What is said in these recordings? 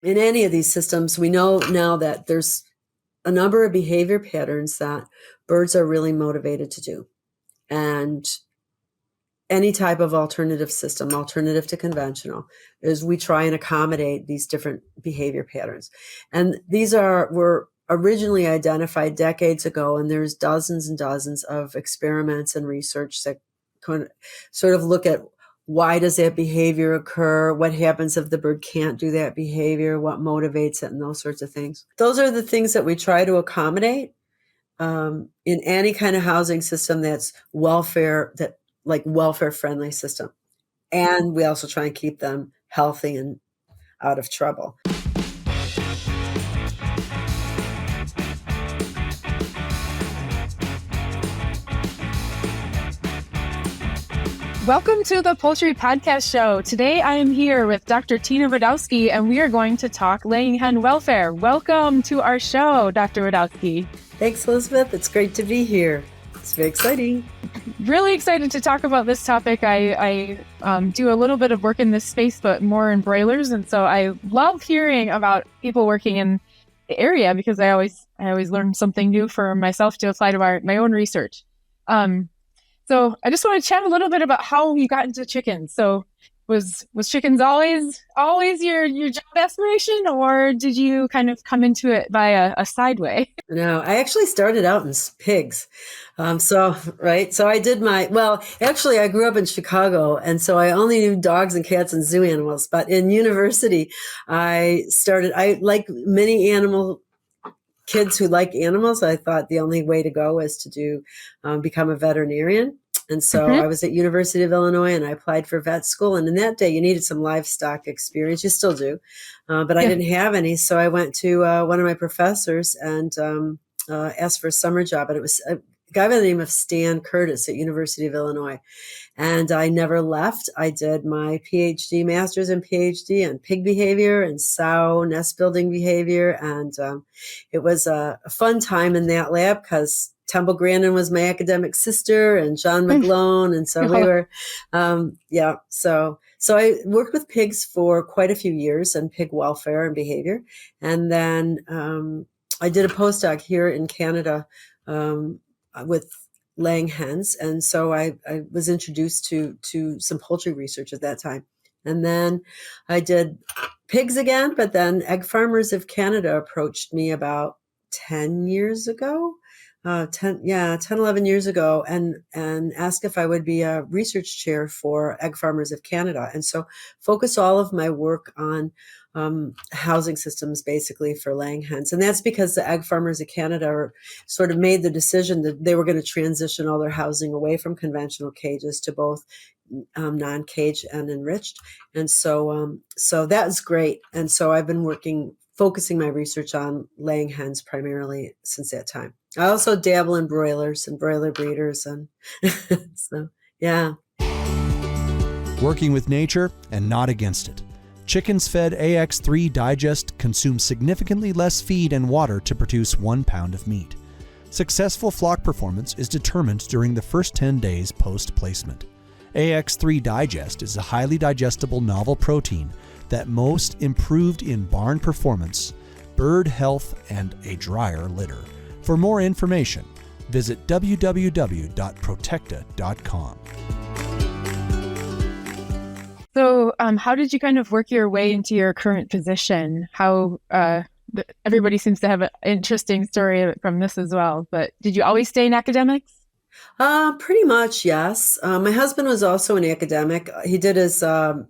in any of these systems, we know now that there's a number of behavior patterns that birds are really motivated to do. And any type of alternative system, alternative to conventional, is we try and accommodate these different behavior patterns. And these were originally identified decades ago, and there's dozens and dozens of experiments and research that kind of sort of look at why does that behavior occur, what happens if the bird can't do that behavior, what motivates it, and those sorts of things. Those are the things that we try to accommodate in any kind of housing system that's welfare friendly system. And we also try and keep them healthy and out of trouble. Welcome to the Poultry Podcast Show. Today I am here with Dr. Tina Widowski, and we are going to talk laying hen welfare. Welcome to our show, Dr. Widowski. Thanks, Elizabeth. It's great to be here. It's very exciting. Really excited to talk about this topic. I do a little bit of work in this space, but more in broilers. And so I love hearing about people working in the area because I always learn something new for myself to apply to my own research. So I just want to chat a little bit about how you got into chickens. So was chickens always your job aspiration, or did you kind of come into it by a side way? No, I actually started out in pigs. So I did actually I grew up in Chicago, and so I only knew dogs and cats and zoo animals. But in university, I like many kids who like animals, I thought the only way to go was to become a veterinarian. And so I was at University of Illinois and I applied for vet school. And in that day, you needed some livestock experience. You still do. But I didn't have any. So I went to one of my professors and asked for a summer job. And it was a guy by the name of Stan Curtis at University of Illinois. And I never left. I did my master's and PhD in pig behavior and sow nest building behavior. And it was a fun time in that lab because Temple Grandin was my academic sister and John McGlone. And so we were, So I worked with pigs for quite a few years and pig welfare and behavior. And then I did a postdoc here in Canada with laying hens. And so I was introduced to some poultry research at that time. And then I did pigs again, but then Egg Farmers of Canada approached me about 10 years ago. 11 years ago and asked if I would be a research chair for Egg Farmers of Canada. And so focus all of my work on housing systems basically for laying hens. And that's because the Egg Farmers of Canada sort of made the decision that they were going to transition all their housing away from conventional cages to both non-cage and enriched. And so that was great. And so I've been focusing my research on laying hens primarily since that time. I also dabble in broilers and broiler breeders. And so, yeah. Working with nature and not against it. Chickens fed AX3 Digest consume significantly less feed and water to produce 1 pound of meat. Successful flock performance is determined during the first 10 days post-placement. AX3 Digest is a highly digestible novel protein that most improved in barn performance, bird health, and a drier litter. For more information, visit www.protecta.com. So how did you kind of work your way into your current position? How everybody seems to have an interesting story from this as well, but did you always stay in academics? Pretty much, yes. My husband was also an academic. He was a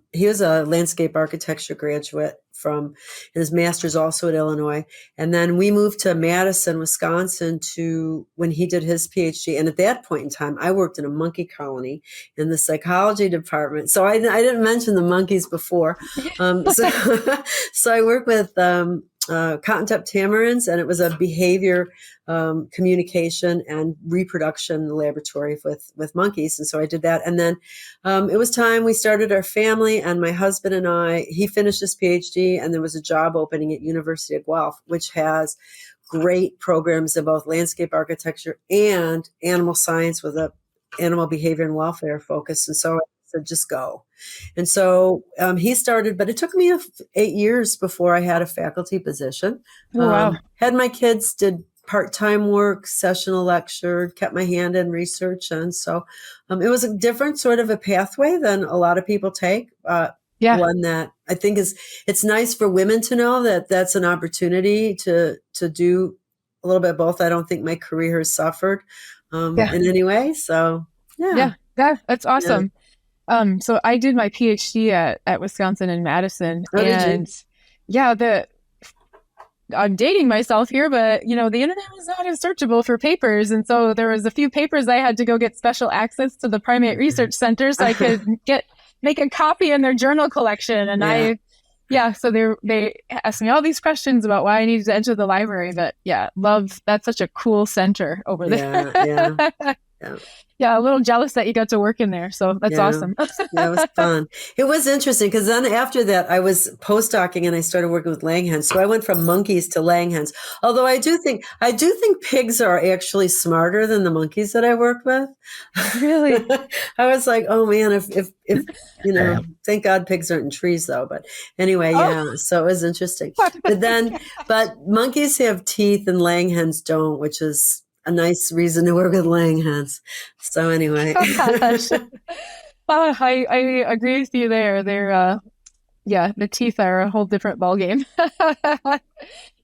landscape architecture graduate from his master's also at Illinois. And then we moved to Madison, Wisconsin when he did his PhD. And at that point in time, I worked in a monkey colony in the psychology department. So I didn't mention the monkeys before. So I worked with cotton-tip tamarins, and it was a behavior communication and reproduction laboratory with monkeys. And so I did that. And then it was time we started our family, and my husband and he finished his PhD, and there was a job opening at University of Guelph, which has great programs in both landscape architecture and animal science with a animal behavior and welfare focus. And so I said, just go. And so he started, but it took me 8 years before I had a faculty position. Oh, wow. Had my kids, did part-time work, sessional lecture, kept my hand in research. And so it was a different sort of a pathway than a lot of people take. One that I think it's nice for women to know that that's an opportunity to do a little bit of both. I don't think my career has suffered in any way. So that's awesome. So I did my PhD at Wisconsin in Madison, and I'm dating myself here, but the internet was not as searchable for papers, and so there was a few papers I had to go get special access to the Primate Research Center so I could make a copy in their journal collection. And so they asked me all these questions about why I needed to enter the library. But that's such a cool center over there. Yeah, a little jealous that you got to work in there. So that's awesome. It was fun. It was interesting because then after that, I was postdocing and I started working with laying hens. So I went from monkeys to laying hens. Although I do think pigs are actually smarter than the monkeys that I worked with. Really? I was like, oh man, if thank God pigs aren't in trees though. But anyway, so it was interesting. But monkeys have teeth and laying hens don't, which is a nice reason to work with laying hens. So anyway. I agree with you there. They're the teeth are a whole different ballgame.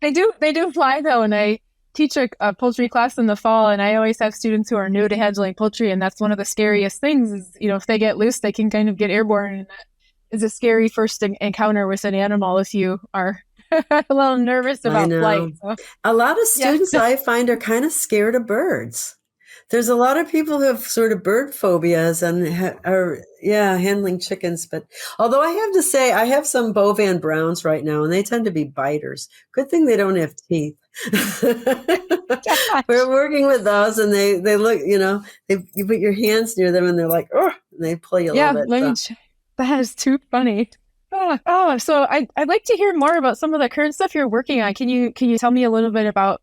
They do fly though, and I teach a poultry class in the fall, and I always have students who are new to handling poultry, and that's one of the scariest things is, if they get loose, they can kind of get airborne, and that is a scary first encounter with an animal if you are a little nervous about flight. So. A lot of students I find are kind of scared of birds. There's a lot of people who have sort of bird phobias and are handling chickens. But although I have to say, I have some Bovan Browns right now, and they tend to be biters. Good thing they don't have teeth. We're working with those, and they look, you put your hands near them, and they're like, oh, and they pull you a little bit. That is too funny. So I'd like to hear more about some of the current stuff you're working on. Can you tell me a little bit about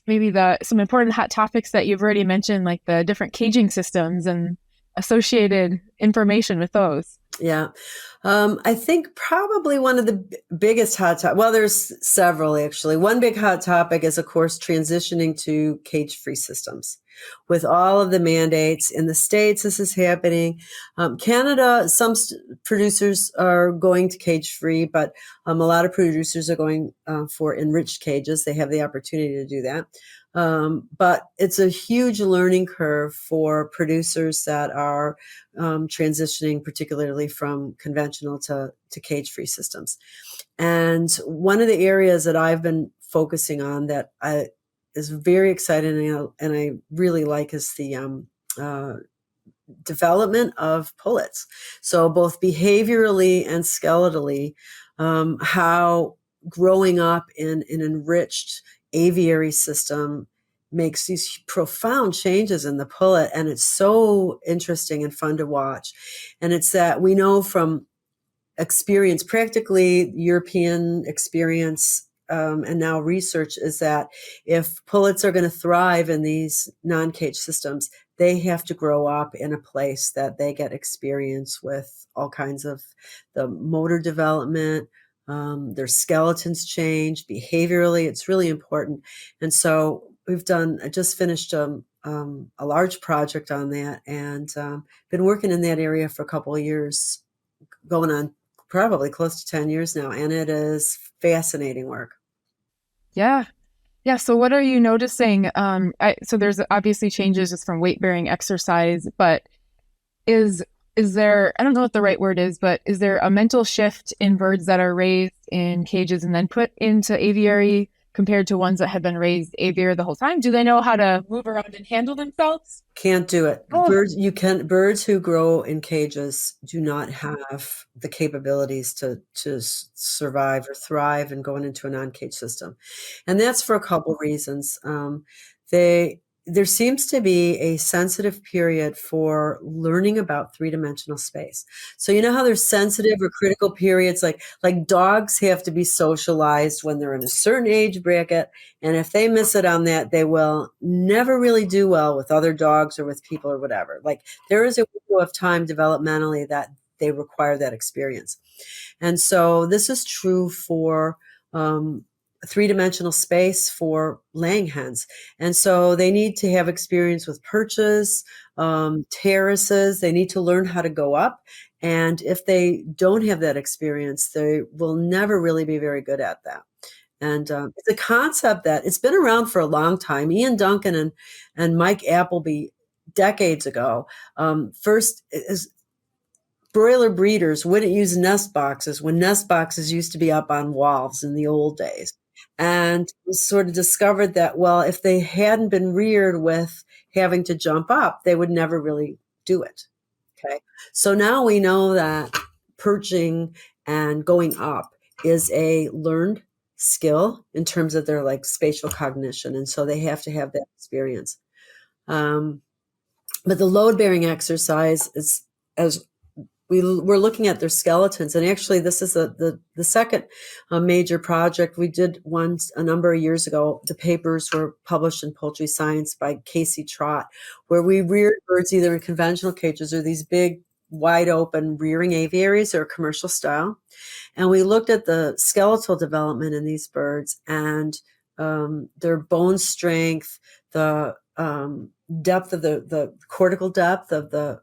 maybe some important hot topics that you've already mentioned, like the different caging systems and associated information with those? Yeah. I think probably one of the biggest hot topics, well, there's several actually. One big hot topic is, of course, transitioning to cage-free systems. With all of the mandates in the States, this is happening. Canada, some producers are going to cage-free, but a lot of producers are going for enriched cages. They have the opportunity to do that. But it's a huge learning curve for producers that are transitioning, particularly from conventional to cage-free systems. And one of the areas that I've been focusing on that is very exciting and I really like is the development of pullets. So both behaviorally and skeletally, how growing up in an enriched aviary system makes these profound changes in the pullet. And it's so interesting and fun to watch. And it's that we know from experience, practically European experience, and now research is that if pullets are going to thrive in these non-cage systems, they have to grow up in a place that they get experience with all kinds of the motor development, their skeletons change behaviorally. It's really important. And so I just finished a large project on that and been working in that area for a couple of years, going on probably close to 10 years now. And it is fascinating work. Yeah. So what are you noticing? So there's obviously changes just from weight bearing exercise, but is there, I don't know what the right word is, but is there a mental shift in birds that are raised in cages and then put into aviary compared to ones that have been raised aviary the whole time? Do they know how to move around and handle themselves? Can't do it. Birds who grow in cages do not have the capabilities to survive or thrive and going into a non-cage system. And that's for a couple reasons. there seems to be a sensitive period for learning about three-dimensional space. So you know how there's sensitive or critical periods, like dogs have to be socialized when they're in a certain age bracket, and if they miss it on that, they will never really do well with other dogs or with people or whatever. Like there is a window of time developmentally that they require that experience. And so this is true for three-dimensional space for laying hens. And so they need to have experience with perches, terraces. They need to learn how to go up. And if they don't have that experience, they will never really be very good at that. And it's a concept that it's been around for a long time. Ian Duncan and Mike Appleby decades ago first is broiler breeders wouldn't use nest boxes when nest boxes used to be up on walls in the old days. And sort of discovered that, well, if they hadn't been reared with having to jump up, they would never really do it. Okay. So now we know that perching and going up is a learned skill in terms of their like spatial cognition. And so they have to have that experience. But the load bearing exercise is as we're looking at their skeletons, and actually this is the second major project. We did one a number of years ago. The papers were published in Poultry Science by Casey Trott, where we reared birds either in conventional cages or these big, wide open rearing aviaries or commercial style. And we looked at the skeletal development in these birds and their bone strength, the depth of the cortical depth of their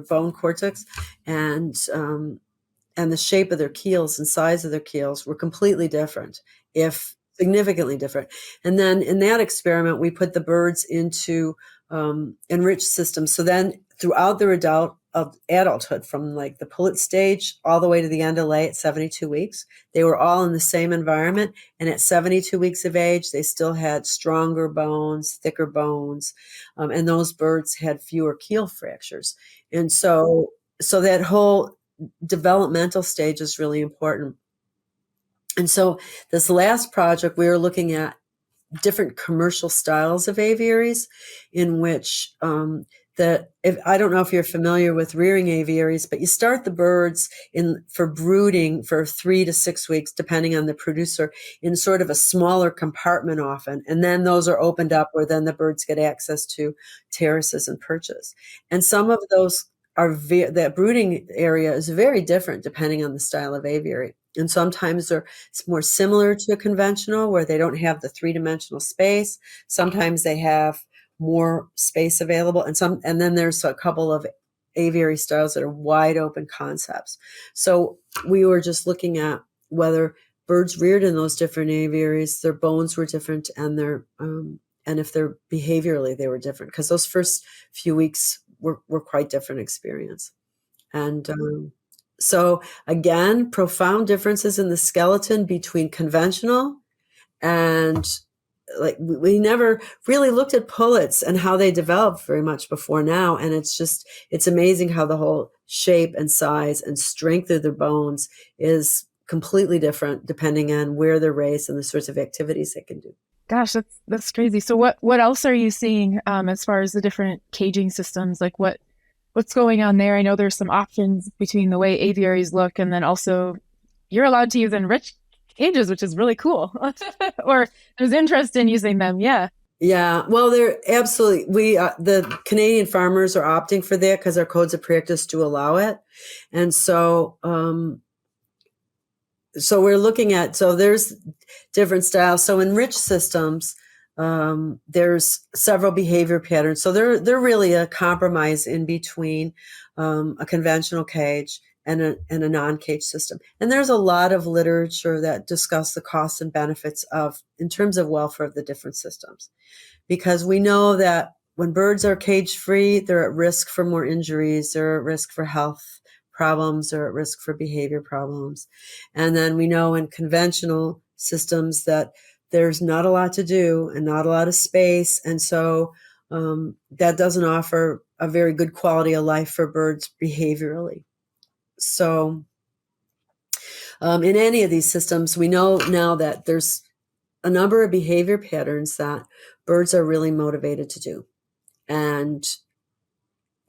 bone cortex, and the shape of their keels and size of their keels were completely different, if significantly different. And then in that experiment, we put the birds into enriched systems. So then throughout their adulthood, from like the pullet stage all the way to the end of lay at 72 weeks, they were all in the same environment. And at 72 weeks of age, they still had stronger bones, thicker bones. And those birds had fewer keel fractures. And so that whole developmental stage is really important. And so this last project, we were looking at different commercial styles of aviaries in which I don't know if you're familiar with rearing aviaries, but you start the birds for brooding for 3 to 6 weeks, depending on the producer, in sort of a smaller compartment often. And then those are opened up where then the birds get access to terraces and perches. And some of those that brooding area is very different depending on the style of aviary. And sometimes they're more similar to a conventional where they don't have the three-dimensional space. Sometimes they have more space available, and then there's a couple of aviary styles that are wide open concepts. So we were just looking at whether birds reared in those different aviaries, their bones were different, and if they're behaviorally they were different, because those first few weeks were quite different experience. And so again, profound differences in the skeleton between conventional and like we never really looked at pullets and how they developed very much before now. And it's amazing how the whole shape and size and strength of their bones is completely different depending on where they're raised and the sorts of activities they can do. Gosh, that's crazy. So what else are you seeing as far as the different caging systems? Like what's going on there? I know there's some options between the way aviaries look, and then also you're allowed to use enriched cages, which is really cool. Or there's interest in using them. Yeah. Yeah. Well, they're absolutely, the Canadian farmers are opting for that because our codes of practice do allow it. And so we're looking at, there's different styles. So enriched systems, there's several behavior patterns. So they're really a compromise in between a conventional cage and a non-cage system. And there's a lot of literature that discuss the costs and benefits in terms of welfare of the different systems. Because we know that when birds are cage-free, they're at risk for more injuries, they're at risk for health problems, they're at risk for behavior problems. And then we know in conventional systems that there's not a lot to do and not a lot of space. And so that doesn't offer a very good quality of life for birds behaviorally. So in any of these systems, we know now that there's a number of behavior patterns that birds are really motivated to do. And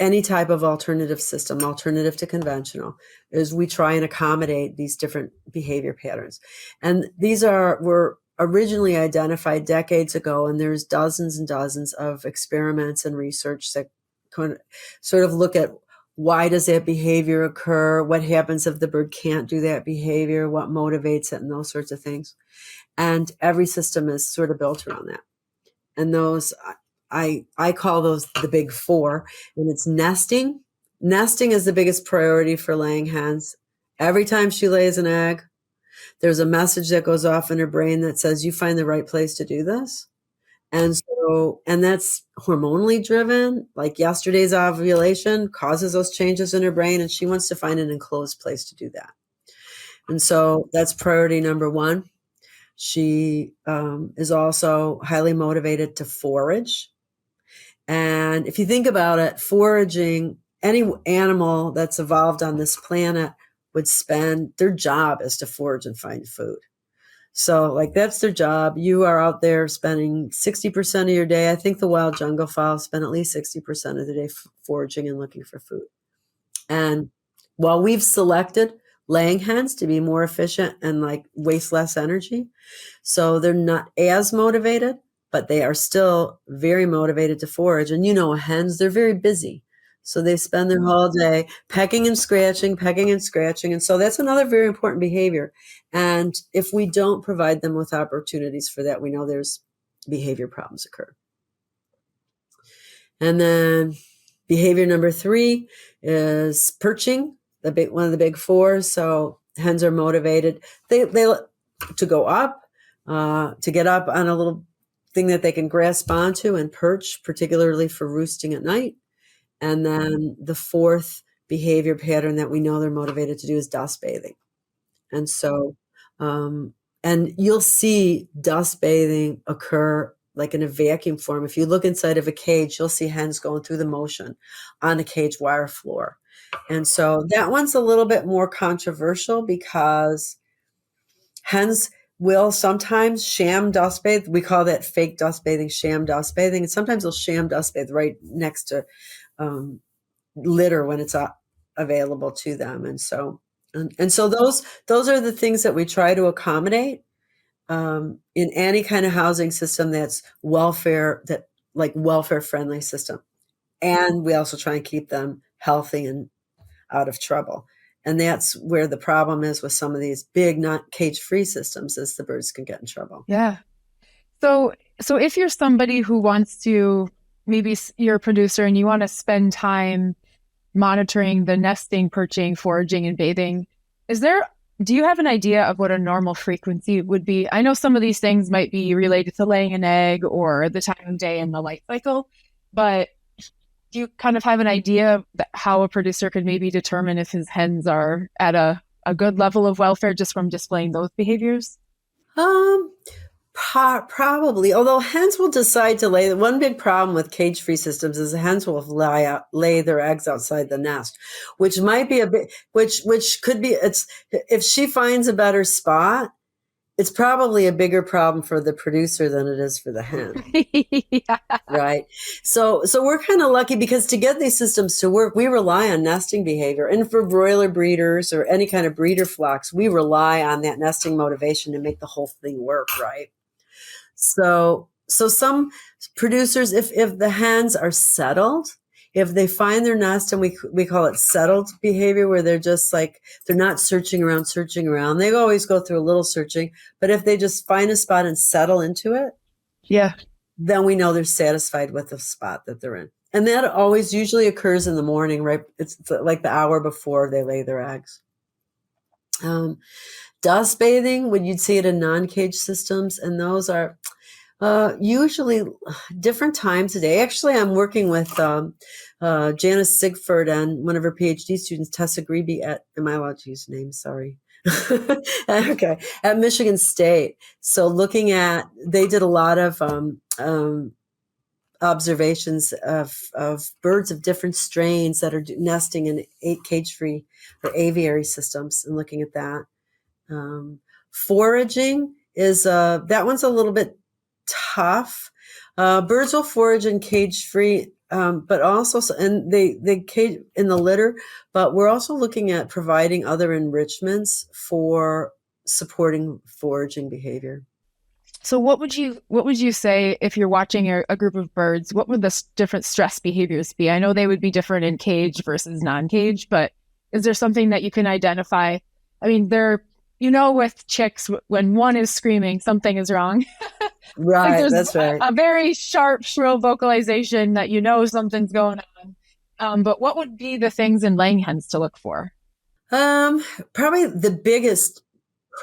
any type of alternative system, alternative to conventional, is we try and accommodate these different behavior patterns. And these were originally identified decades ago, and there's dozens and dozens of experiments and research that kind of sort of look at why does that behavior occur, what happens if the bird can't do that behavior, what motivates it, and those sorts of things. And every system is sort of built around that. And those, I call those the big four, and it's nesting. Nesting is the biggest priority for laying hens. Every time she lays an egg, there's a message that goes off in her brain that says, you find the right place to do this. And that's hormonally driven. Like yesterday's ovulation causes those changes in her brain, and she wants to find an enclosed place to do that. And so that's priority number one. She is also highly motivated to forage. And if you think about it, foraging, any animal that's evolved on this planet would spend, their job is to forage and find food. So like that's their job. You are out there spending 60% of your day. I think the wild jungle fowl spend at least 60% of the day foraging and looking for food. And while we've selected laying hens to be more efficient and like waste less energy, so they're not as motivated, but they are still very motivated to forage. And hens, they're very busy. So they spend their whole day pecking and scratching. And so that's another very important behavior. And if we don't provide them with opportunities for that, we know there's behavior problems occur. And then behavior number 3 is perching, one of the big four. So hens are motivated. They to go up, to get up on a little thing that they can grasp onto and perch, particularly for roosting at night. And then the 4th behavior pattern that we know they're motivated to do is dust bathing. And so, and you'll see dust bathing occur like in a vacuum form. If you look inside of a cage, you'll see hens going through the motion on a cage wire floor. And so that one's a little bit more controversial because hens will sometimes sham dust bathe. We call that fake dust bathing, sham dust bathing. And sometimes they'll sham dust bathe right next to litter when it's available to them. And so those are the things that we try to accommodate in any kind of housing system that's welfare friendly system. And we also try and keep them healthy and out of trouble. And that's where the problem is with some of these big, not cage-free systems, is the birds can get in trouble. Yeah. So if you're somebody who wants to, maybe you're a producer and you want to spend time monitoring the nesting, perching, foraging, and bathing, do you have an idea of what a normal frequency would be? I know some of these things might be related to laying an egg or the time of day and the life cycle, but do you kind of have an idea of how a producer could maybe determine if his hens are at a good level of welfare just from displaying those behaviors? Probably, although hens will decide to lay. One big problem with cage-free systems is the hens will lay their eggs outside the nest, which might be which could be, if she finds a better spot, it's probably a bigger problem for the producer than it is for the hen. Yeah. Right. So we're kind of lucky because to get these systems to work, we rely on nesting behavior. And for broiler breeders or any kind of breeder flocks, we rely on that nesting motivation to make the whole thing work. Right. So some producers, if the hens are settled, if they find their nest, and we call it settled behavior, where they're just like, they're not searching around. They always go through a little searching, but if they just find a spot and settle into it, yeah, then we know they're satisfied with the spot that they're in. And that always usually occurs in the morning, right? It's like the hour before they lay their eggs. Dust bathing, when you'd see it in non-cage systems, and those are usually different times a day. Actually, I'm working with Janice Sigford and one of her PhD students, Tessa Grebe am I allowed to use names? Sorry. Okay. At Michigan State. So they did a lot of observations of birds of different strains that are nesting in cage-free or aviary systems, and looking at that. Foraging is that one's a little bit tough. Birds will forage in cage free, but also, and they cage in the litter, but we're also looking at providing other enrichments for supporting foraging behavior. So what would you say if you're watching a group of birds, what would the different stress behaviors be? I know they would be different in cage versus non-cage, but is there something that you can identify? I mean, with chicks, when one is screaming, something is wrong. Like Right, there's that's right. a very sharp, shrill vocalization that something's going on. But what would be the things in laying hens to look for? Probably the biggest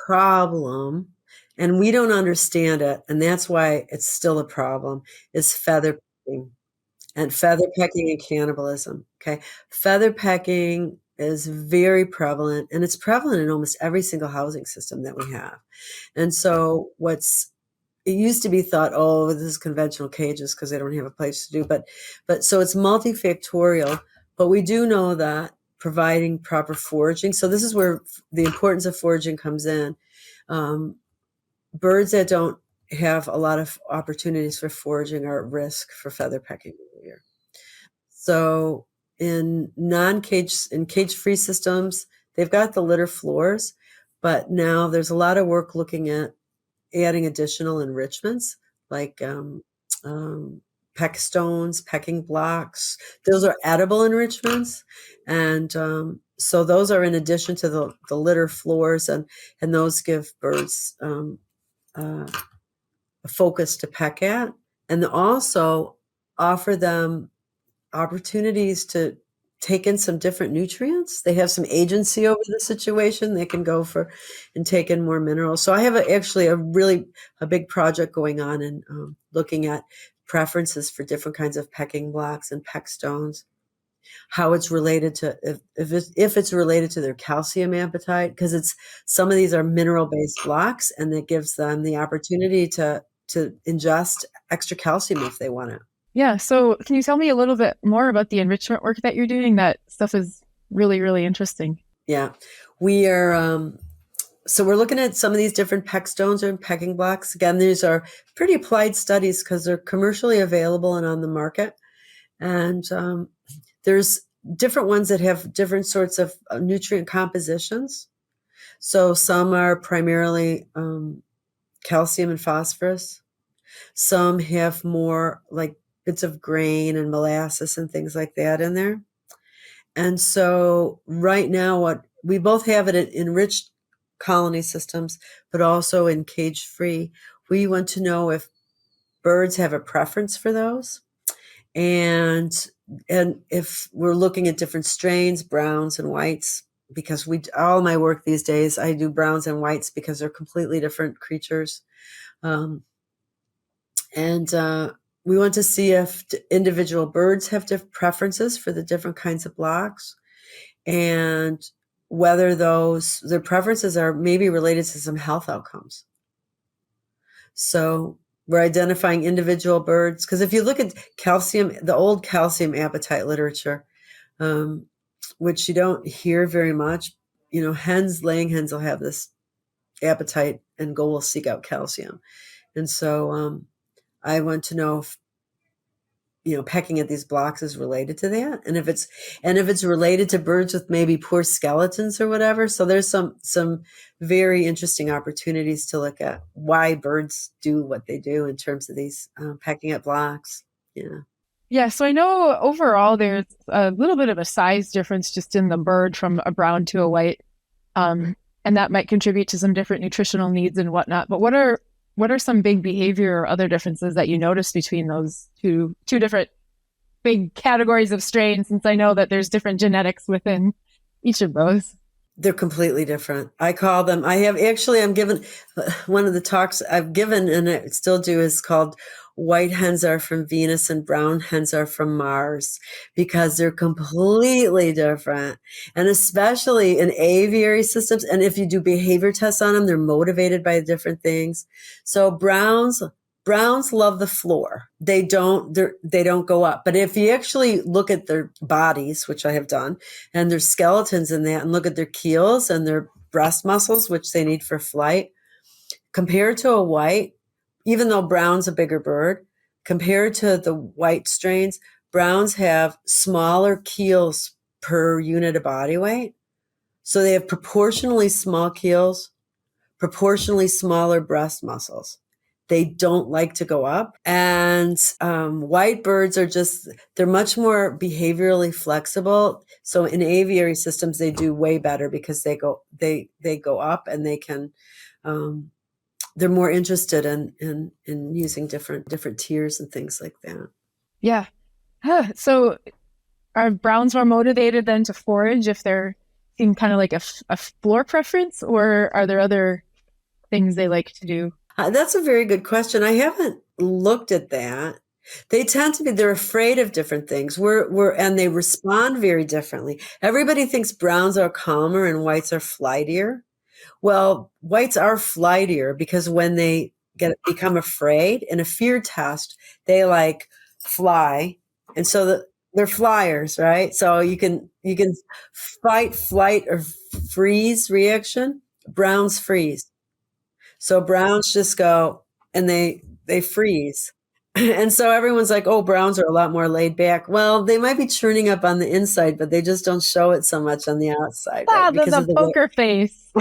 problem, and we don't understand it, and that's why it's still a problem, is feather pecking and cannibalism. Okay. Feather pecking is very prevalent, and it's prevalent in almost every single housing system that we have. And so it used to be thought, oh, this is conventional cages because they don't have a place to do, but so it's multifactorial, but we do know that providing proper foraging. So this is where the importance of foraging comes in. Birds that don't have a lot of opportunities for foraging are at risk for feather pecking behavior. So in cage-free systems, they've got the litter floors, but now there's a lot of work looking at adding additional enrichments like peck stones, pecking blocks. Those are edible enrichments, and so those are in addition to the litter floors, and those give birds a focus to peck at, and also offer them opportunities to take in some different nutrients. They have some agency over the situation. They can go for and take in more minerals. So I have actually a big project going on and looking at preferences for different kinds of pecking blocks and peck stones, how it's related to if it's related to their calcium appetite, because some of these are mineral based blocks, and it gives them the opportunity to ingest extra calcium if they want it. Yeah. So can you tell me a little bit more about the enrichment work that you're doing? That stuff is really, really interesting. Yeah. We are, so we're looking at some of these different peck stones and pecking blocks. Again, these are pretty applied studies because they're commercially available and on the market. And there's different ones that have different sorts of nutrient compositions. So some are primarily calcium and phosphorus. Some have more like bits of grain and molasses and things like that in there. And so right now, we both have it in enriched colony systems, but also in cage-free. We want to know if birds have a preference for those. And if we're looking at different strains, browns and whites, because all my work these days, I do browns and whites because they're completely different creatures. We want to see if individual birds have different preferences for the different kinds of blocks, and whether their preferences are maybe related to some health outcomes. So we're identifying individual birds, because if you look at calcium, the old calcium appetite literature, which you don't hear very much, laying hens will have this appetite and will seek out calcium. And so I want to know if pecking at these blocks is related to that, and if it's related to birds with maybe poor skeletons or whatever. So there's some very interesting opportunities to look at why birds do what they do in terms of these pecking at blocks. Yeah, so I know overall there's a little bit of a size difference just in the bird from a brown to a white, and that might contribute to some different nutritional needs and whatnot. But what are some big behavior or other differences that you notice between those two different big categories of strains, since I know that there's different genetics within each of those? They're completely different. I'm given one of the talks I've given, and I still do, is called White Hens Are from Venus and Brown Hens Are from Mars, because they're completely different. And especially in aviary systems, and if you do behavior tests on them, they're motivated by different things. So browns love the floor. They don't go up. But if you actually look at their bodies, which I have done, and their skeletons in that, and look at their keels and their breast muscles, which they need for flight, compared to a white, even though brown's a bigger bird, compared to the white strains, browns have smaller keels per unit of body weight. So they have proportionally small keels, proportionally smaller breast muscles. They don't like to go up. And white birds are they're much more behaviorally flexible. So in aviary systems, they do way better because they go up and they can, they're more interested in using different tiers and things like that. Yeah. So are browns more motivated then to forage if they're seem kind of like a floor preference, or are there other things they like to do? That's a very good question. I haven't looked at that. They tend to be, they're afraid of different things. And they respond very differently. Everybody thinks browns are calmer and whites are flightier. Well, whites are flightier because when they become afraid in a fear test, they like fly. And so they're flyers, right? So you can fight, flight, or freeze reaction. Browns freeze. So browns just go and they freeze. And so everyone's like, oh, browns are a lot more laid back. Well, they might be churning up on the inside, but they just don't show it so much on the outside, right? Because the poker face.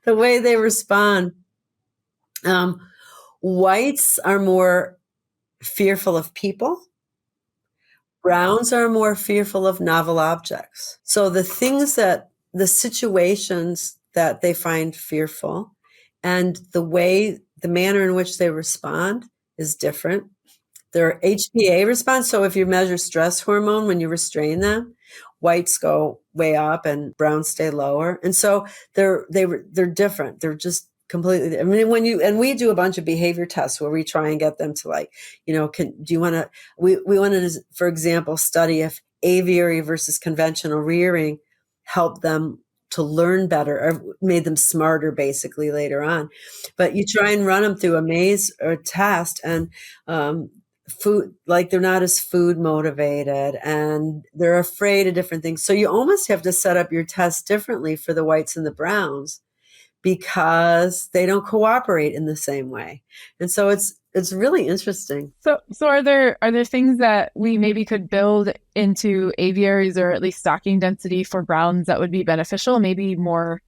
The way they respond. Whites are more fearful of people. Browns are more fearful of novel objects. So the situations that they find fearful and the manner in which they respond is different. Their HPA response, so if you measure stress hormone when you restrain them, whites go way up and browns stay lower. And so they're different. They're just completely, I mean, we do a bunch of behavior tests where we try and get them to we wanted to, for example, study if aviary versus conventional rearing helped them to learn better or made them smarter basically later on. But you try and run them through a maze or test and, food, like they're not as food motivated and they're afraid of different things. So you almost have to set up your test differently for the whites and the browns because they don't cooperate in the same way. And so it's really interesting. So are there things that we maybe could build into aviaries or at least stocking density for browns that would be beneficial? Maybe more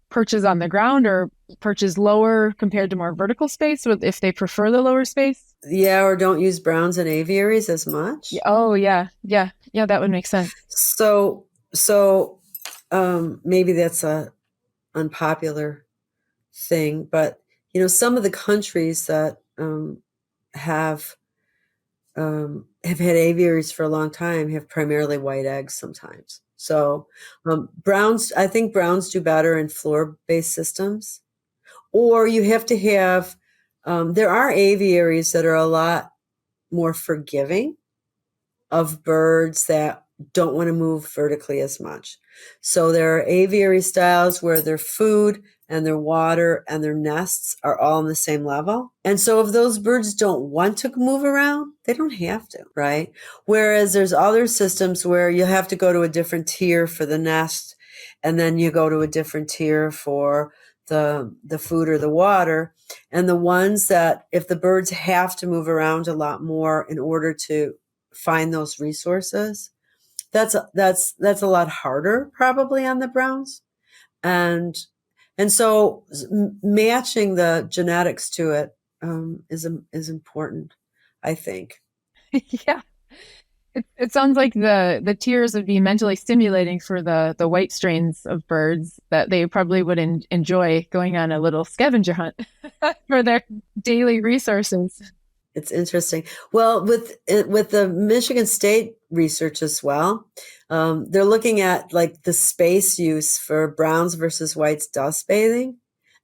perches on the ground or perches lower compared to more vertical space if they prefer the lower space? Yeah, or don't use browns in aviaries as much. Oh, yeah, that would make sense. So maybe that's a unpopular thing, but some of the countries that have had aviaries for a long time have primarily white eggs sometimes. So I think browns do better in floor-based systems. Or you have to have, there are aviaries that are a lot more forgiving of birds that don't want to move vertically as much. So there are aviary styles where their food and their water and their nests are all on the same level. And so if those birds don't want to move around, they don't have to, right? Whereas there's other systems where you have to go to a different tier for the nest, and then you go to a different tier for the food or the water. And the ones that if the birds have to move around a lot more in order to find those resources, that's a lot harder probably on the browns. And so matching the genetics to it is important, I think. Yeah. It sounds like the tiers would be mentally stimulating for the white strains of birds that they probably would enjoy going on a little scavenger hunt for their daily resources. It's interesting. Well, with the Michigan State research as well, they're looking at like the space use for browns versus whites dust bathing.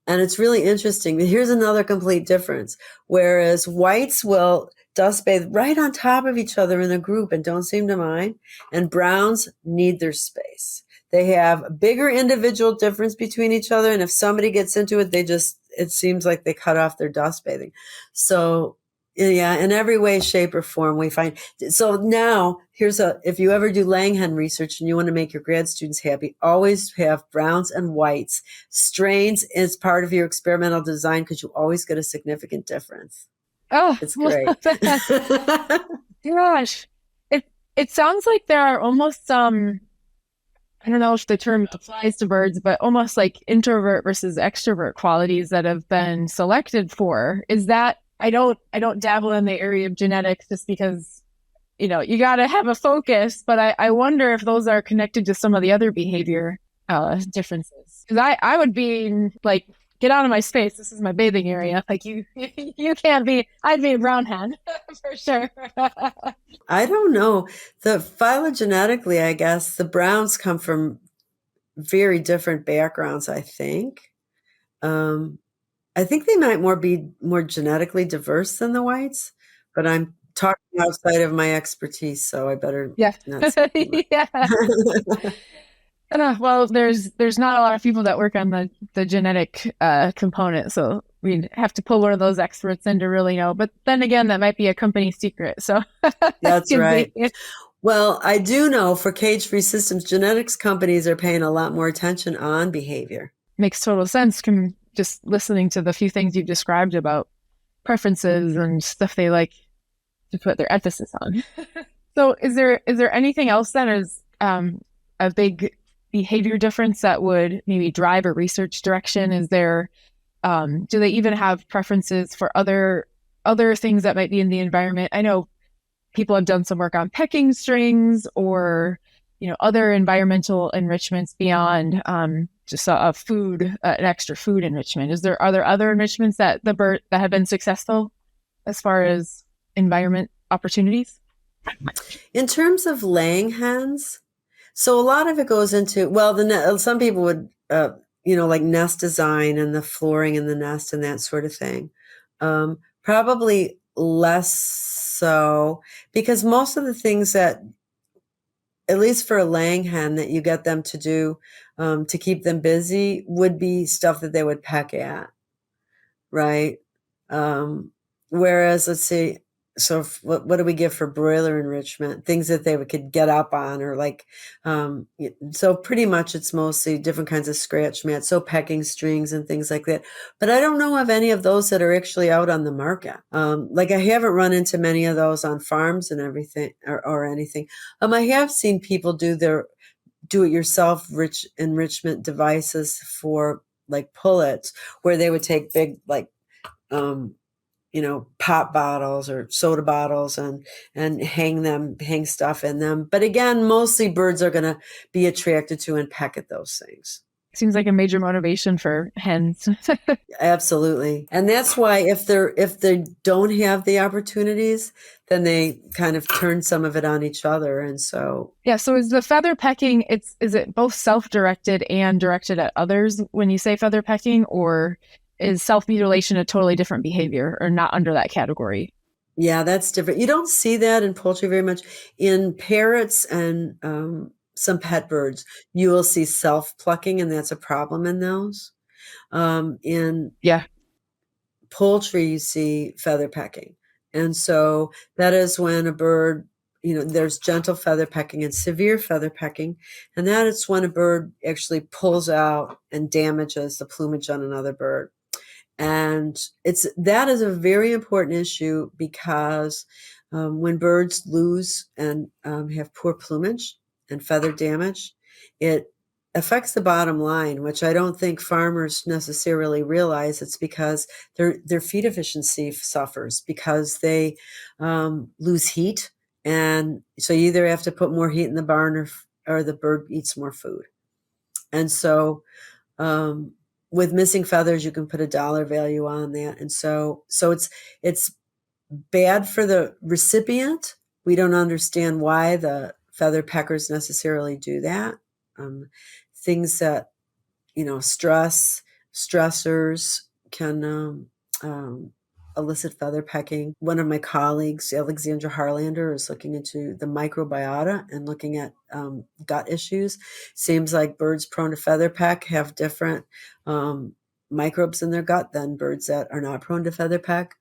And it's really interesting. Here's another complete difference. Whereas whites will dust bathe right on top of each other in a group and don't seem to mind. And browns need their space. They have a bigger individual difference between each other. And if somebody gets into it, it seems like they cut off their dust bathing. So Yeah, in every way, shape, or form, we find. So now, if you ever do laying hen research and you want to make your grad students happy, always have browns and whites. Strains is part of your experimental design because you always get a significant difference. Oh, It's great. gosh. It sounds like there are almost I don't know if the term applies to birds, but almost like introvert versus extrovert qualities that have been selected for. Is that I don't dabble in the area of genetics just because, you got to have a focus, but I wonder if those are connected to some of the other behavior differences. Because I would be like, get out of my space. This is my bathing area. Like you can't be, I'd be a brown hen for sure. I don't know. The phylogenetically, I guess the browns come from very different backgrounds, I think. I think they might be more genetically diverse than the whites, but I'm talking outside of my expertise, so I better Yeah. not say too much. Yeah. Well, there's not a lot of people that work on the genetic component, so we'd have to pull one of those experts in to really know. But then again, that might be a company secret. So That's right. be. Well, I do know for cage-free systems, genetics companies are paying a lot more attention on behavior. Makes total sense. Just listening to the few things you've described about preferences and stuff they like to put their emphasis on. So is there anything else that is a big behavior difference that would maybe drive a research direction? Is there do they even have preferences for other things that might be in the environment? I know people have done some work on pecking strings or other environmental enrichments beyond just an extra food enrichment. Are there other enrichments that have been successful as far as environment opportunities? In terms of laying hens, so a lot of it goes into, well, some people would, like nest design and the flooring in the nest and that sort of thing. Probably less so, because most of the things that, at least for a laying hen, that you get them to do to keep them busy would be stuff that they would peck at, right? Whereas, let's see, so what do we give for broiler enrichment? Things that they could get up on, or like, so pretty much it's mostly different kinds of scratch mats, so pecking strings and things like that. But I don't know of any of those that are actually out on the market. Like I haven't run into many of those on farms and everything or anything. I have seen people do their do-it-yourself enrichment devices for like pullets, where they would take big like pop bottles or soda bottles and hang stuff in them. But again, mostly birds are going to be attracted to and peck at those things. Seems like a major motivation for hens. Absolutely. And that's why if they don't have the opportunities, then they kind of turn some of it on each other. And so yeah, so is the feather pecking, is it both self-directed and directed at others when you say feather pecking, or is self-mutilation a totally different behavior or not under that category? Yeah, that's different. You don't see that in poultry very much. In parrots and some pet birds, you will see self-plucking, and that's a problem in those. In poultry, you see feather pecking. And so that is when a bird, there's gentle feather pecking and severe feather pecking. And that is when a bird actually pulls out and damages the plumage on another bird. And that is a very important issue, because when birds lose and have poor plumage and feather damage, it affects the bottom line, which I don't think farmers necessarily realize. It's because their feed efficiency suffers because they lose heat. And so you either have to put more heat in the barn or the bird eats more food. And so with missing feathers, you can put a dollar value on that. And so it's bad for the recipient. We don't understand why the feather peckers necessarily do that. Things that, stressors can elicit feather pecking. One of my colleagues, Alexandra Harlander, is looking into the microbiota and looking at gut issues. Seems like birds prone to feather peck have different microbes in their gut than birds that are not prone to feather peck.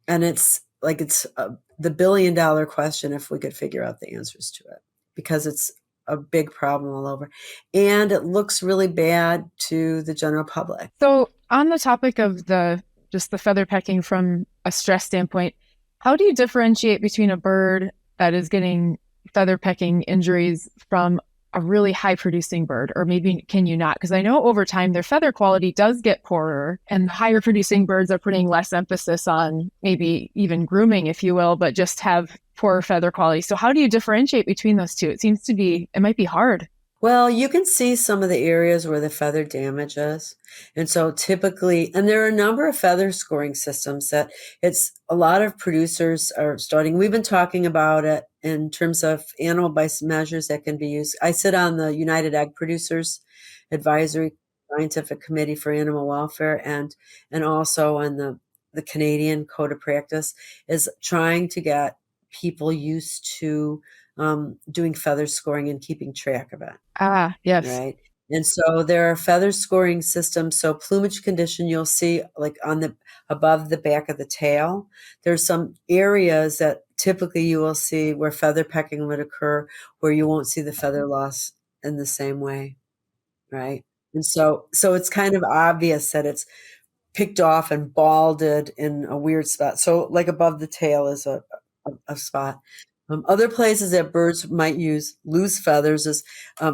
And it's the $1 billion question if we could figure out the answers to it, because it's a big problem all over. And it looks really bad to the general public. So on the topic of just the feather pecking from a stress standpoint, how do you differentiate between a bird that is getting feather pecking injuries from a really high producing bird? Or maybe can you not? Because I know over time their feather quality does get poorer, and higher producing birds are putting less emphasis on maybe even grooming, if you will, but just have poorer feather quality. So how do you differentiate between those two? It might be hard. Well, you can see some of the areas where the feather damage is. And so typically, and there are a number of feather scoring systems that it's a lot of producers are starting. We've been talking about it in terms of animal bite measures that can be used. I sit on the United Egg Producers Advisory Scientific Committee for Animal Welfare, and also on the Canadian Code of Practice is trying to get people used to doing feather scoring and keeping track of it. Ah, yes. Right. And so there are feather scoring systems. So plumage condition, you'll see like above the back of the tail. There's some areas that typically you will see where feather pecking would occur, where you won't see the feather loss in the same way. Right. And so it's kind of obvious that it's picked off and balded in a weird spot. So like above the tail is a spot. Other places that birds might use loose feathers is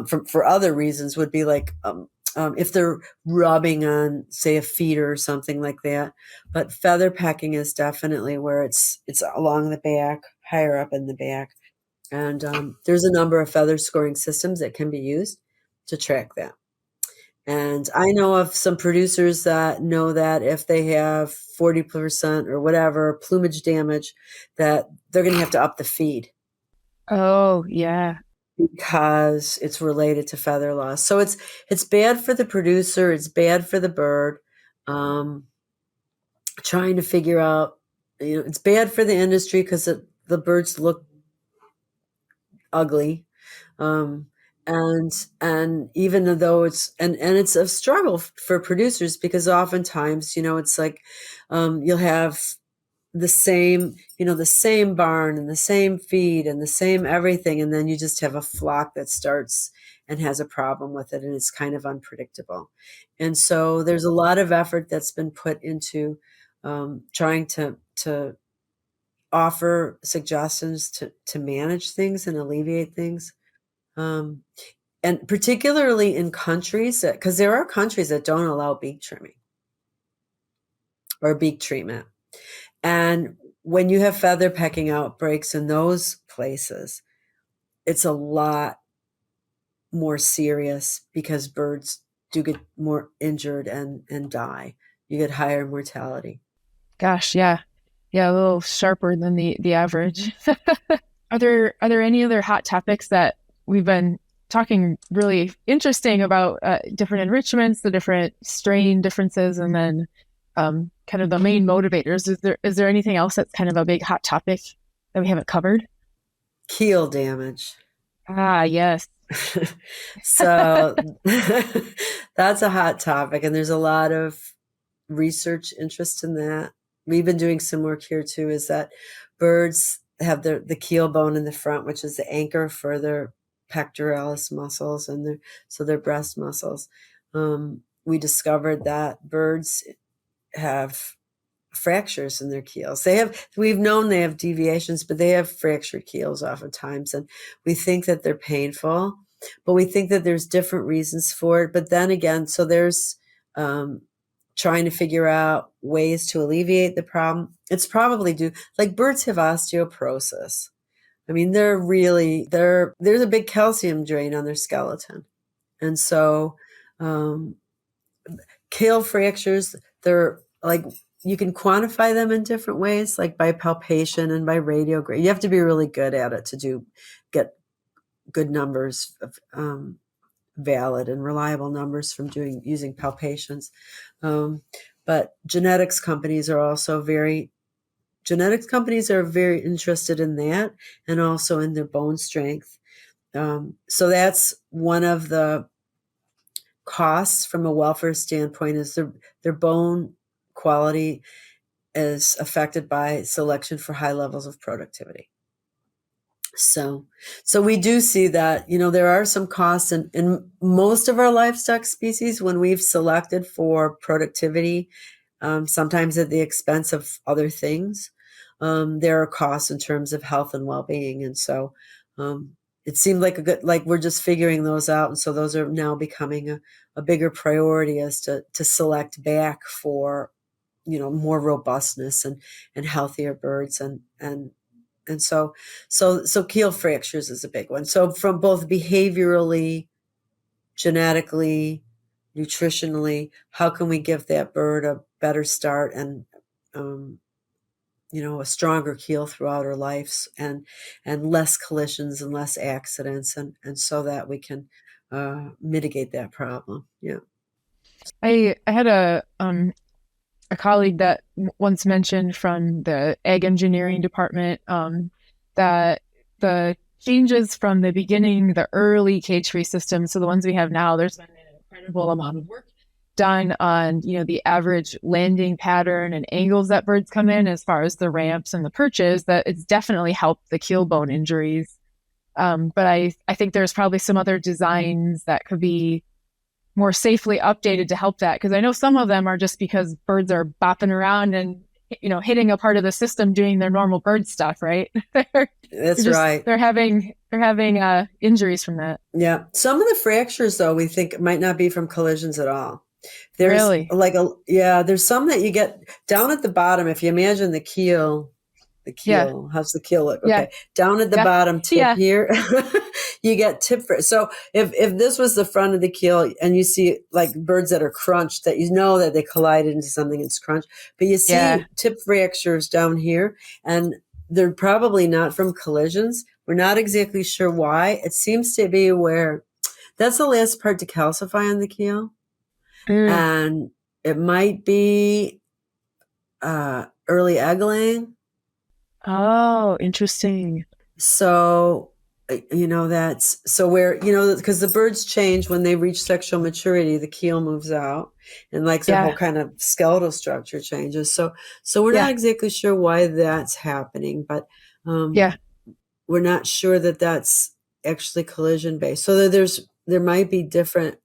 for other reasons would be like if they're rubbing on, say, a feeder or something like that. But feather pecking is definitely where it's along the back, higher up in the back. And there's a number of feather scoring systems that can be used to track that. And I know of some producers that know that if they have 40% or whatever plumage damage, that they're going to have to up the feed. Oh, yeah. Because it's related to feather loss. So it's bad for the producer. It's bad for the bird. Trying to figure out, it's bad for the industry because the birds look ugly. And even though it's a struggle for producers, because oftentimes, it's like you'll have the same barn and the same feed and the same everything, and then you just have a flock that starts and has a problem with it, and it's kind of unpredictable. And so there's a lot of effort that's been put into trying to offer suggestions to manage things and alleviate things. And particularly in countries because there are countries that don't allow beak trimming or beak treatment. And when you have feather pecking outbreaks in those places, it's a lot more serious because birds do get more injured and die. You get higher mortality. Gosh, yeah. Yeah, a little sharper than the average. Are there any other hot topics that we've been talking really interesting about, different enrichments, the different strain differences, and then kind of the main motivators? Is there anything else that's kind of a big hot topic that we haven't covered? Keel damage. Ah, yes. So that's a hot topic, and there's a lot of research interest in that. We've been doing some work here too, is that birds have the keel bone in the front, which is the anchor for their pectoralis muscles and their breast muscles. We discovered that birds have fractures in their keels. We've known they have deviations, but they have fractured keels oftentimes. And we think that they're painful, but we think that there's different reasons for it. But then again, so there's trying to figure out ways to alleviate the problem. It's probably like birds have osteoporosis. I mean, there's a big calcium drain on their skeleton. And so keel fractures, they're like, you can quantify them in different ways, like by palpation and by radiograph. You have to be really good at it to get good numbers of valid and reliable numbers from using palpations. But genetics companies are very interested in that, and also in their bone strength. So that's one of the costs from a welfare standpoint, is their bone quality is affected by selection for high levels of productivity. So we do see that, there are some costs in most of our livestock species when we've selected for productivity, sometimes at the expense of other things. There are costs in terms of health and well-being. And so it seemed like we're just figuring those out. And so those are now becoming a bigger priority as to select back for, more robustness and healthier birds. And so keel fractures is a big one. So from both behaviorally, genetically, nutritionally, how can we give that bird a better start and, a stronger keel throughout her life and less collisions and less accidents and so that we can mitigate that problem. Yeah. I had a colleague that once mentioned from the ag engineering department that the changes from the beginning, the early cage-free systems, so the ones we have now, there's been an incredible amount of work done on, the average landing pattern and angles that birds come in as far as the ramps and the perches, that it's definitely helped the keel bone injuries. But I think there's probably some other designs that could be more safely updated to help that, because I know some of them are just because birds are bopping around and hitting a part of the system doing their normal bird stuff, right? That's right. They're having injuries from that. Yeah, some of the fractures though we think might not be from collisions at all. There's really? There's some that you get down at the bottom. If you imagine the keel, how's the keel look? Okay, yeah. Down at the bottom tip here, you get tip. So if this was the front of the keel and you see like birds that are crunched, that that they collided into something that's crunched, but you see tip fractures down here, and they're probably not from collisions. We're not exactly sure why. It seems to be where that's the last part to calcify on the keel. And it might be early egg laying. Oh, interesting. So, that's so where, because the birds change when they reach sexual maturity, the keel moves out and their whole kind of skeletal structure changes. So we're not exactly sure why that's happening, but we're not sure that that's actually collision based. So there might be different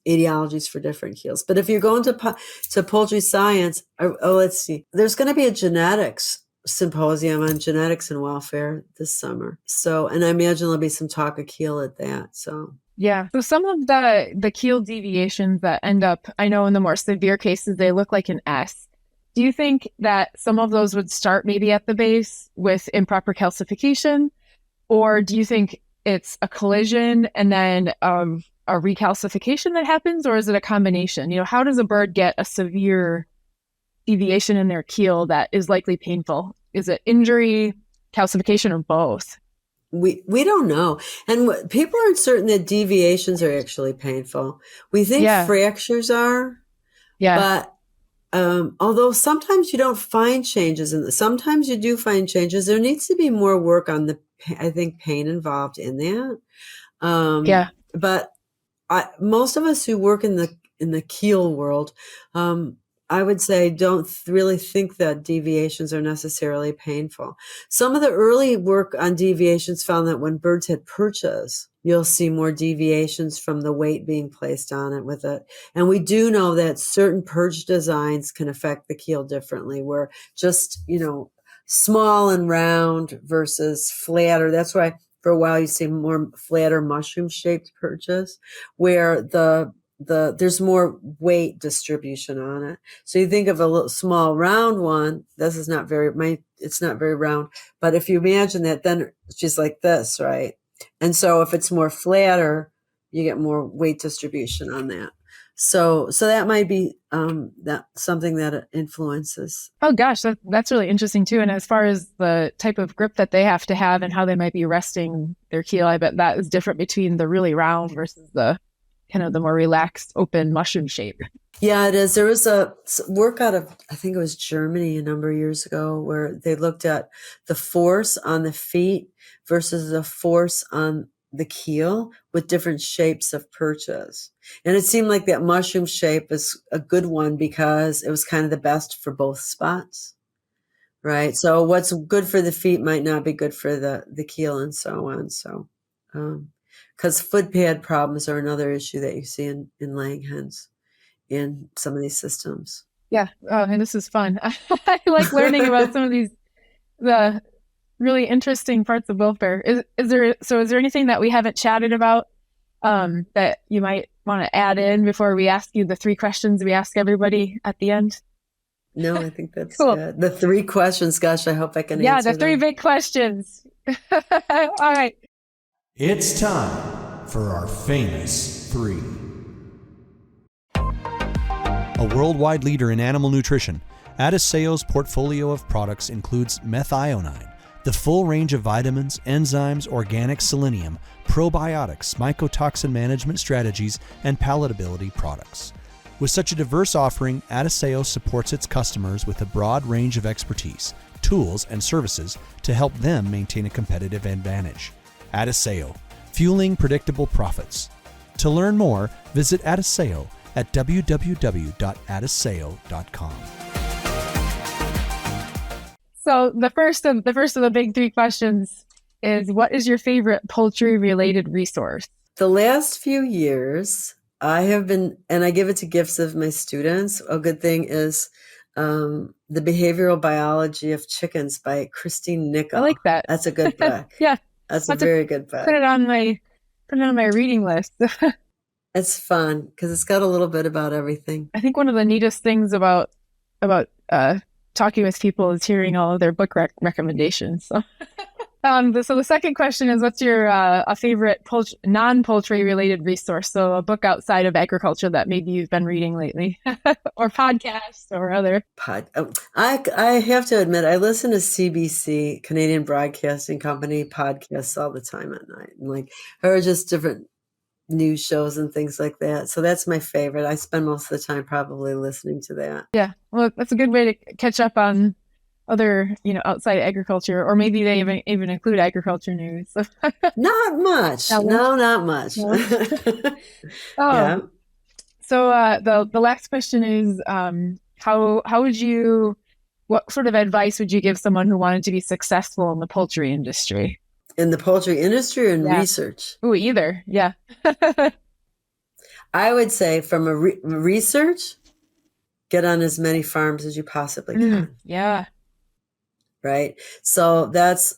etiologies for different keels. But if you're going to poultry science, let's see, there's going to be a genetics symposium on genetics and welfare this summer. So, and I imagine there'll be some talk of keel at that. So some of the keel deviations that end up, I know in the more severe cases, they look like an S. Do you think that some of those would start maybe at the base with improper calcification? Or do you think it's a collision and then a recalcification that happens, or is it a combination? How does a bird get a severe deviation in their keel that is likely painful? Is it injury, calcification, or both? We don't know. And people aren't certain that deviations are actually painful. We think fractures are. But although sometimes you don't find changes, sometimes you do find changes, there needs to be more work on I think, pain involved in that. But most of us who work in the keel world, I would say don't really think that deviations are necessarily painful. Some of the early work on deviations found that when birds had perches, you'll see more deviations from the weight being placed on it with it. And we do know that certain perch designs can affect the keel differently, where just, small and round versus flatter. That's why for a while you see more flatter mushroom-shaped perches, where there's more weight distribution on it. So you think of a little small round one. This is it's not very round, but if you imagine that, then she's like this, right? And so if it's more flatter, you get more weight distribution on that. So that might be that something that influences. Oh gosh, that's really interesting too. And as far as the type of grip that they have to have and how they might be resting their keel, I bet that is different between the really round versus the kind of the more relaxed, open mushroom shape. Yeah, it is. There was a work out of, I think it was Germany a number of years ago, where they looked at the force on the feet versus the force on the keel with different shapes of perches. And it seemed like that mushroom shape is a good one because it was kind of the best for both spots. right? So what's good for the feet might not be good for the keel and so on. So, because foot pad problems are another issue that you see in laying hens in some of these systems. Yeah. Oh, and this is fun. I like learning about some of the really interesting parts of welfare. Is there anything that we haven't chatted about that you might want to add in before we ask you the 3 questions we ask everybody at the end? No, I think that's Cool. good. The 3 questions, gosh, I hope I can Yeah, answer the 3 them. big questions. All right. It's time for our famous 3. A worldwide leader in animal nutrition, Adiceo's portfolio of products includes methionine, the full range of vitamins, enzymes, organic selenium, probiotics, mycotoxin management strategies, and palatability products. With such a diverse offering, Adiceo supports its customers with a broad range of expertise, tools, and services to help them maintain a competitive advantage. Adiceo, fueling predictable profits. To learn more, visit Adiceo at www.adiceo.com. So the first of the big 3 questions is, what is your favorite poultry related resource? The last few years, I have been, and I give it to gifts of my students. A good thing is The Behavioral Biology of Chickens by Christine Nickel. I like that. That's a good book. Yeah. That's a very good book. Put it on my reading list. It's fun because it's got a little bit about everything. I think one of the neatest things about talking with people is hearing all of their book recommendations. So. So the second question is, what's your a favorite non-poultry related resource? So a book outside of agriculture that maybe you've been reading lately, or podcasts or other. I have to admit, I listen to CBC, Canadian Broadcasting Company, podcasts all the time at night, and like, or just different news shows and things like that. So that's my favorite. I spend most of the time probably listening to that. Yeah, well, that's a good way to catch up on other, outside agriculture, or maybe they even include agriculture news. Not much. No, not much. No. Yeah. So the last question is, what sort of advice would you give someone who wanted to be successful in the poultry industry? In the poultry industry or in research? Ooh, either. Yeah. I would say from a research, get on as many farms as you possibly can. Yeah. Right. So that's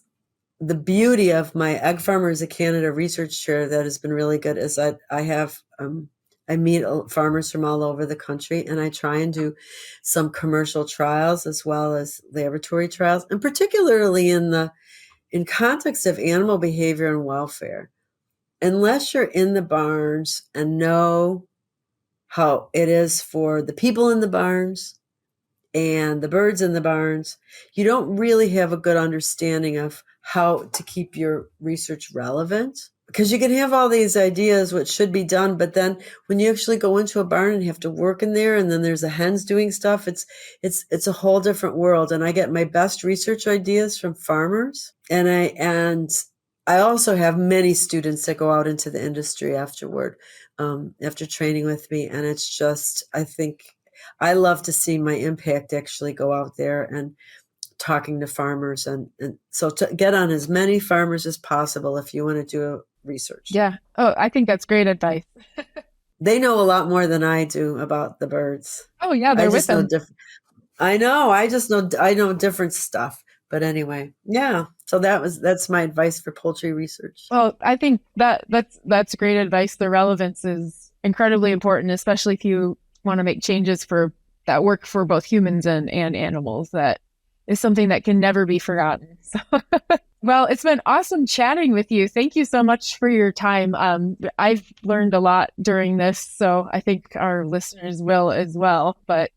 the beauty of my Egg Farmers of Canada research chair that has been really good is that I have, I meet farmers from all over the country, and I try and do some commercial trials as well as laboratory trials, and particularly in context of animal behavior and welfare. Unless you're in the barns and know how it is for the people in the barns and the birds in the barns, you don't really have a good understanding of how to keep your research relevant. Because you can have all these ideas what should be done, but then when you actually go into a barn and have to work in there, and then there's the hens doing stuff, it's a whole different world. And I get my best research ideas from farmers, and I also have many students that go out into the industry afterward, after training with me, and it's just, I think I love to see my impact actually go out there and talking to farmers, and so to get on as many farmers as possible if you want to do research. Yeah. Oh, I think that's great advice. They know a lot more than I do about the birds. Oh yeah, they're with them. I know different stuff. But anyway, yeah. So that's my advice for poultry research. Well, I think that's great advice. The relevance is incredibly important, especially if you want to make changes that work for both humans and animals. That is something that can never be forgotten. So, well, it's been awesome chatting with you. Thank you so much for your time. I've learned a lot during this, so I think our listeners will as well. But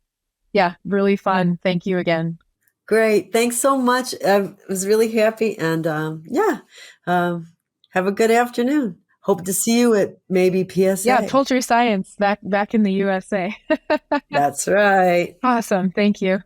yeah, really fun. Thank you again. Great. Thanks so much. I was really happy, and have a good afternoon. Hope to see you at maybe PSA. Yeah, Poultry Science back in the USA. That's right. Awesome. Thank you.